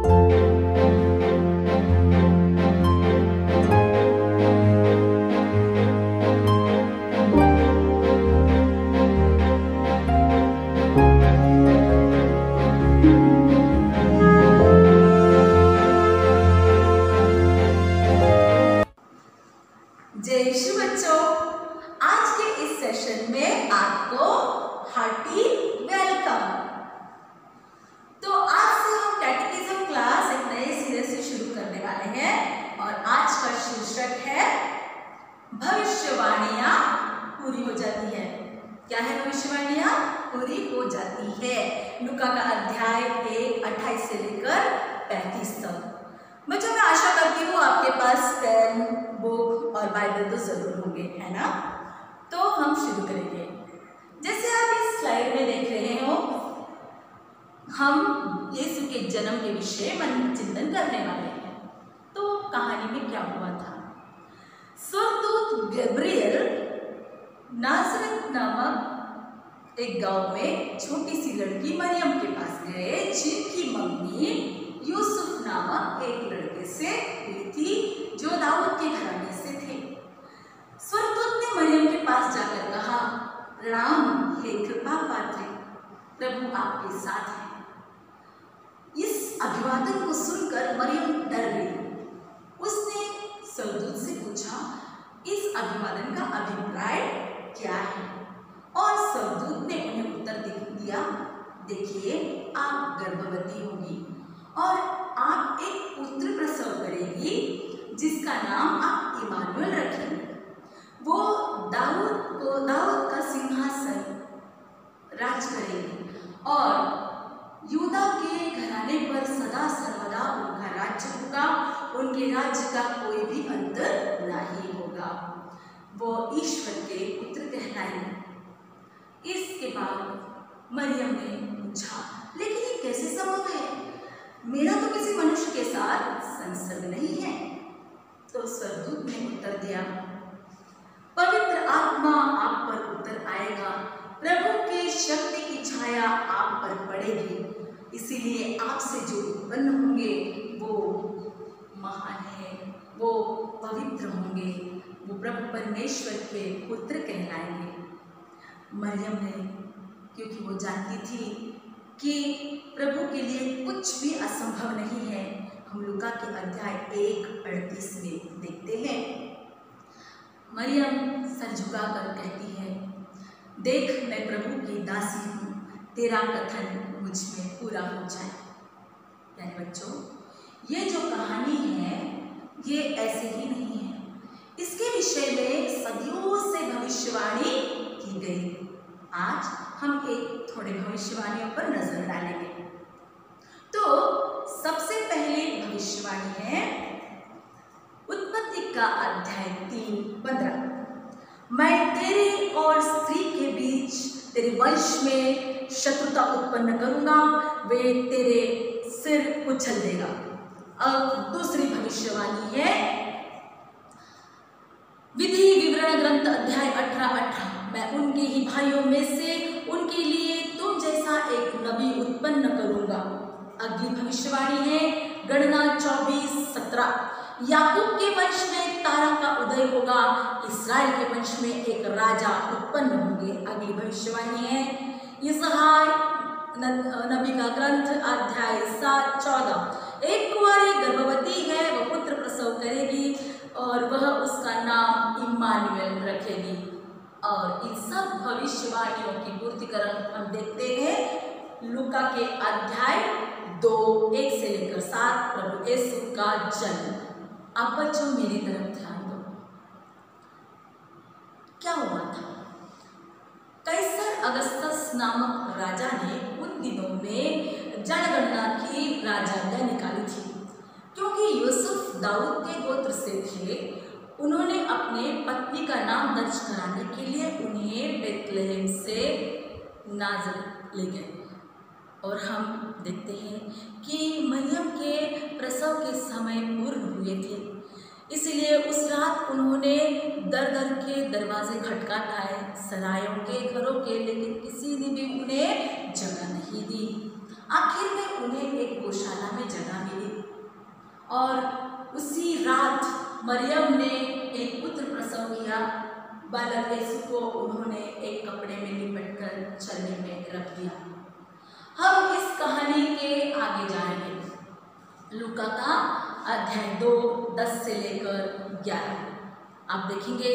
जय यीशु बच्चों, आज के इस सेशन में आपको हार्टी वेलकम। तो आज से हम कैटेकिज्म क्लास एक नए सिरे से शुरू करने वाले हैं और आज का शीर्षक है भविष्यवाणियां पूरी हो जाती है। क्या है? भविष्यवाणियां पूरी हो जाती है। लूका का अध्याय 1:28 से लेकर 35 तक। बच्चों, मैं आशा करती हूँ आपके पास पेन, बुक और बाइबल तो जरूर होंगे, है ना? तो हम शुरू करेंगे। जैसे आप इस स्लाइड में देख रहे हो, हम यीशु के जन्म के विषय मन चिंतन करने वाले हैं। तो कहानी में क्या हुआ था? स्वर्गदूत गब्रिएल नाज़रेत नामक एक गांव में छोटी सी लड़की मरियम के पास गए, जिनकी मम्मी यूसुफ नामक एक लड़के से हुई थी जो दाऊद के घराने से थे। स्वर्गदूत ने मरियम के पास जाकर कहा, प्रणाम हे कृपा पात्री, प्रभु आपके साथ है। इस अभिवादन को सुनकर मरियम डर गई। उसने स्वर्गदूत से पूछा, इस अभिवादन का अभिप्राय क्या है? और स्वर्गदूत ने उन्हें उत्तर दिया, देखिए, आप गर्भवती होंगी और आप एक पुत्र प्रसव करेगी, जिसका नाम आप इमानुएल रखेंगे। वो दाऊद का सिंहासन राज करेगी और यूदा के घराने पर सदा सर्वदा उनका राज्य होगा। उनके राज्य का कोई भी अंत नहीं होगा। वो ईश्वर के पुत्र कहलाएंगे। इसके बाद मरियम ने पूछा, लेकिन ये कैसे संभव है? मेरा तो किसी मनुष्य के साथ संसर्ग नहीं है। तो स्वर्गदूत ने उत्तर दिया, पवित्र आत्मा आप पर उतर आएगा, प्रभु की शक्ति की छाया आप पर पड़ेगी, इसीलिए आपसे जो उत्पन्न होंगे वो महान है, वो पवित्र होंगे, वो प्रभु परमेश्वर के पुत्र कहलाएंगे। मरियम ने, क्योंकि वो जानती थी कि प्रभु के लिए कुछ भी असंभव नहीं है, हम लूका के अध्याय 1:38 में देखते हैं। मरियम सर झुकाकर कहती है, देख, मैं प्रभु की दासी हूँ, तेरा कथन मुझ में पूरा हो जाए। प्यारे बच्चों, ये जो कहानी है ये ऐसे ही नहीं है। इसके विषय में सदियों से भविष्यवाणी की गई। आज हम एक थोड़े भविष्यवाणियों पर नजर डालेंगे। तो सबसे पहली भविष्यवाणी है उत्पत्ति का अध्याय 3:15। मैं तेरे और स्त्री के बीच तेरे वंश में शत्रुता उत्पन्न करूंगा, वे तेरे सिर कुचल देगा। अब दूसरी भविष्यवाणी है विधि विवरण ग्रंथ अध्याय 18:18। मैं उनके ही भाइयों में से उनके लिए तुम जैसा एक नबी उत्पन्न करूंगा। अगली भविष्यवाणी है गणना 24:17। याकूब के वंश में तारा का उदय होगा, इस्राएल के वंश में एक राजा उत्पन्न होंगे। अगली भविष्यवाणी है इसहार नबी का ग्रंथ अध्याय 7:14। एक कुंवारी गर्भवती है, वह पुत्र प्रसव करेगी और वह उसका नाम इम्मानुएल रखेगी। और इन सब भविष्यवाणियों की पूर्तिकरण हम देखते हैं लूका के अध्याय 2:1 से लेकर 7, प्रभु यीशु का जन्म। अब बच्चों मेरी तरफ ध्यान दो। क्या हुआ था? कैसर अगस्तस नामक राजा ने उन दिनों में जनगणना की राजधानी निकाली थी। क्योंकि यूसुफ दाऊद के गोत्र से थे, उन्होंने अपने पत्नी का नाम दर्ज कराने के लिए उन्हें बेतलहम से नाज़रेत ले गए। और हम देखते हैं कि मरियम के प्रसव के समय पूर्ण हुए थे, इसलिए उस रात उन्होंने दर दर के दरवाजे खटखटाए, सरायों के घरों के, लेकिन किसी ने भी उन्हें जगह नहीं दी। आखिर में उन्हें एक गौशाला में जगह मिली। और उसी रात मरियम ने एक पुत्र प्रसव किया। बालक यीशु को उन्होंने एक कपड़े में लिपट कर छलनी में रख दिया। हम इस कहानी के आगे जाएंगे। लूका का अध्याय 2 10 से लेकर 11 आप देखेंगे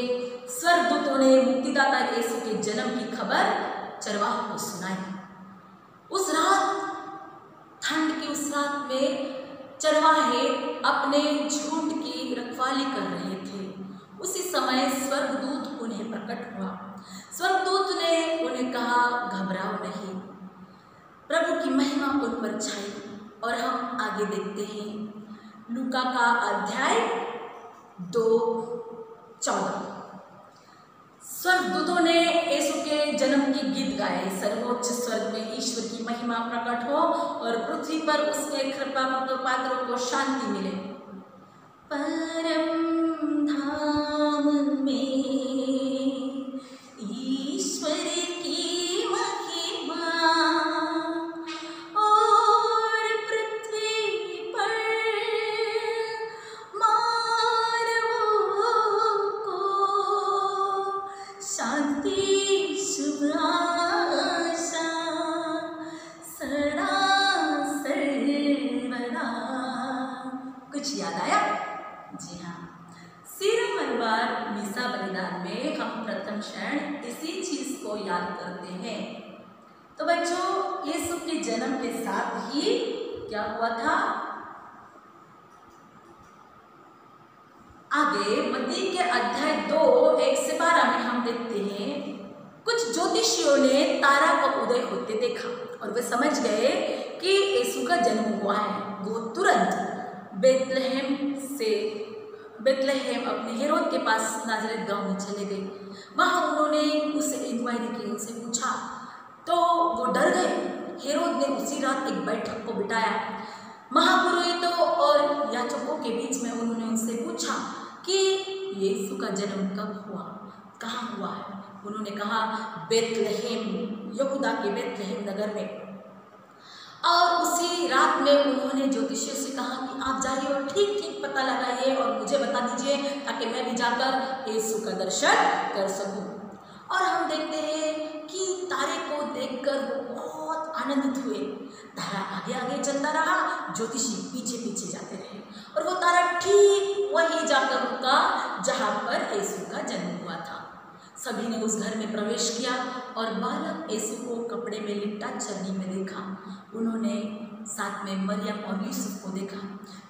स्वर्गदूतों ने मुक्तिदाता यीशु के जन्म की खबर चरवाहों को सुनाई। उस रात, ठंड की उस रात में चरवाहे अपने झुंड की रखवाली कर रहे थे। उसी समय स्वर्गदूत उन्हें प्रकट हुआ। स्वर्गदूत ने उन्हें कहा, घबराओ नहीं, प्रभु की महिमा उन पर छाई। और हम आगे देखते हैं लूका का अध्याय 2:14। स्वर्गदूतों ने यीशु के जन्म की गीत गाए। सर्वोच्च स्वर्ग में ईश्वर की महिमा प्रकट हो और पृथ्वी पर उसके कृपा पात्रों को शांति मिले। परम धाम में ईश्वर की महिमा और पृथ्वी पर मानवों को शांति शुभ आशा सदा सर्वदा। कुछ याद आया? जी हाँ, सिर मलबार मिसा बलिदान में हम प्रथम क्षण इसी चीज को याद करते हैं। तो बच्चों, यीशु के जन्म के साथ ही क्या हुआ था? आगे मत्ती के अध्याय 2 1 से 12 में हम देखते हैं कुछ ज्योतिषियों ने तारा का उदय होते देखा और वे समझ गए कि यीशु का जन्म हुआ है। वो तुरंत बेतलहम अपने हेरोद के पास नाजरेत गांव में चले गए। वहाँ उन्होंने उससे इंक्वायरी की, उनसे पूछा तो वो डर गए। हेरोद ने उसी रात एक बैठक को बिठाया। महापुरोहितों और याजकों के बीच में उन्होंने उनसे पूछा कि यीशु का जन्म कब हुआ, कहाँ हुआ है। उन्होंने कहा बेतलहम, यहूदा के बेतलहम नगर में। और उसी रात में उन्होंने ज्योतिषियों से कहा कि आप जाइए और ठीक ठीक पता लगाइए और मुझे बता दीजिए ताकि मैं भी जाकर यीशु का दर्शन कर सकूं। और हम देखते हैं कि तारे को देखकर वो बहुत आनंदित हुए। तारा आगे आगे चलता रहा, ज्योतिषी पीछे पीछे जाते रहे और वो तारा ठीक वहीं जाकर रुका जहाँ पर यीशु का जन्म हुआ था। सभी ने उस घर में प्रवेश किया और बालक यीशु को कपड़े में लिपटा छलनी में देखा। उन्होंने साथ में मरियम और यूसुफ को देखा।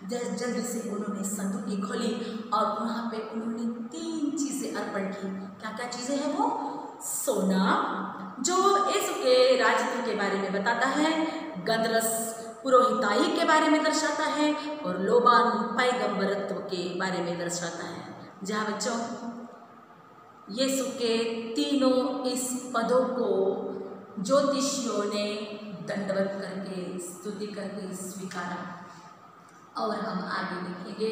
जल्दी से उन्होंने संदूकी खोली और वहाँ पे उन्होंने 3 चीज़ें अर्पण की। क्या क्या चीज़ें हैं वो? सोना, जो यीशु के राजत्व के बारे में बताता है, गंधरस पुरोहिताई के बारे में दर्शाता है और लोबान पैगंबरत्व के बारे में दर्शाता है। जहाँ बच्चों यीशु के तीनों इस पदों को ज्योतिषियों ने दंडवत करके स्तुति करके स्वीकारा। और हम आगे देखेंगे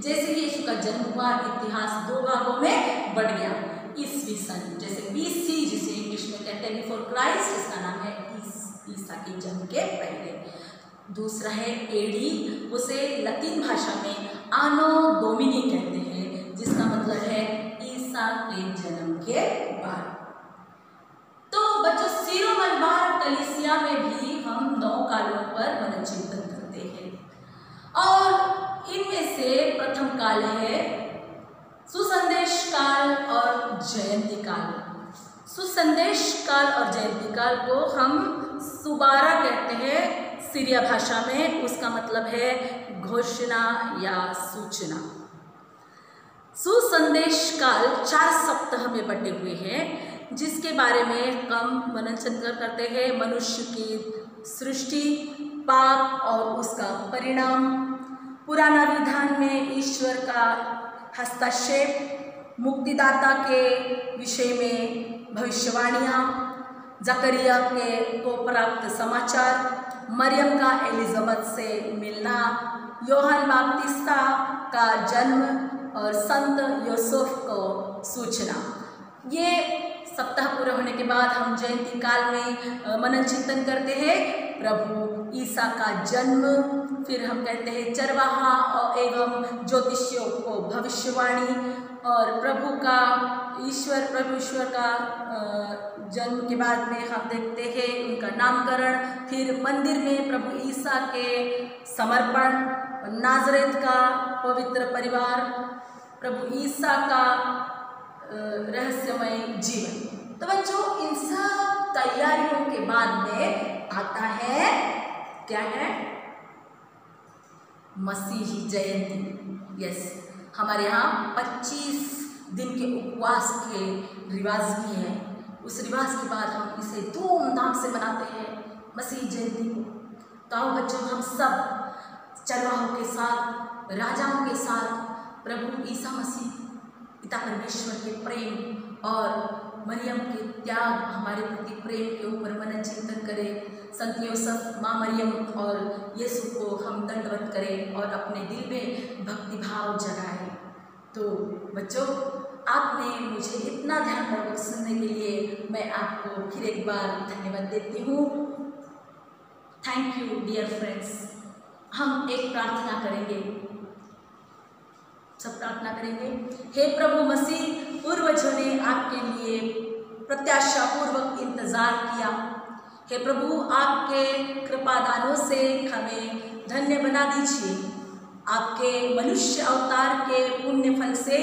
जैसे ही यीशु का जन्म हुआ, इतिहास 2 भागों में बढ़ गया। ईस्वी सन, जैसे BC जिसे इंग्लिश में कहते हैं बिफोर क्राइस्ट, इसका नाम है ईसा के जन्म के पहले। दूसरा है AD, उसे लतीन भाषा में आनो डोमिनी कहते हैं, जिसका मतलब है ईसा के जन्म के बाद। तो बच्चों, सीरो मलबार कलीसिया में भी हम 9 कालों पर मनोचिंतन करते हैं और इनमें से प्रथम काल है सुसंदेश काल और जयंती काल। सुसंदेश काल और जयंती काल को हम सुबारा कहते हैं सीरिया भाषा में। उसका मतलब है घोषणा या सूचना। सुसंदेश काल 4 सप्ताह में बटे हुए हैं, जिसके बारे में हम मनन करते हैं। मनुष्य की सृष्टि, पाप और उसका परिणाम, पुराना विधान में ईश्वर का हस्तक्षेप, मुक्तिदाता के विषय में भविष्यवाणियाँ, जकरिया को प्राप्त समाचार, मरियम का एलिजाबेथ से मिलना, योहान बाप्तिस्ता का जन्म और संत यूसुफ को सूचना। ये सप्ताह पूरा होने के बाद हम जयंती काल में मनन चिंतन करते हैं प्रभु ईसा का जन्म, फिर हम कहते हैं चरवाहा और एवं ज्योतिषियों को भविष्यवाणी, और प्रभु ईश्वर का जन्म के बाद में हम देखते हैं उनका नामकरण, फिर मंदिर में प्रभु ईसा के समर्पण, नाजरेत का पवित्र परिवार, प्रभु ईसा का रहस्यमय जीवन। तो बच्चों इन सब तैयारियों के बाद में आता है क्या है? मसीही जयंती। यस, हमारे यहाँ 25 दिन के उपवास के रिवाज भी है। उस रिवाज के बाद हम इसे धूमधाम से मनाते हैं मसीही जयंती को। तो आओ बच्चों हम सब चरवाहों के साथ, राजाओं के साथ प्रभु ईसा मसीह पिता परमेश्वर के प्रेम और मरियम के त्याग, हमारे प्रति प्रेम के ऊपर मनन चिंतन करें। संत यूसुफ, माँ मरियम और यीशु को हम दंडवत करें और अपने दिल में भक्ति भाव जगाएं। तो बच्चों आपने मुझे इतना ध्यानपूर्वक सुनने के लिए मैं आपको फिर एक बार धन्यवाद देती हूँ। Thank you dear friends. हम एक प्रार्थना करेंगे, सब प्रार्थना करेंगे। हे प्रभु मसीह, पूर्वजों ने आपके लिए प्रत्याशा पूर्वक इंतजार किया। हे प्रभु आपके कृपादानों से हमें धन्य बना दीजिए। आपके मनुष्य अवतार के पुण्य फल से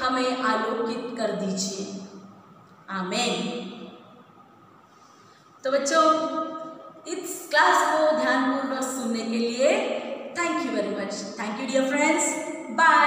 हमें आलोकित कर दीजिए। आमीन। तो बच्चों इस क्लास को ध्यानपूर्वक सुनने के लिए thank you very much. Thank you dear friends. Bye.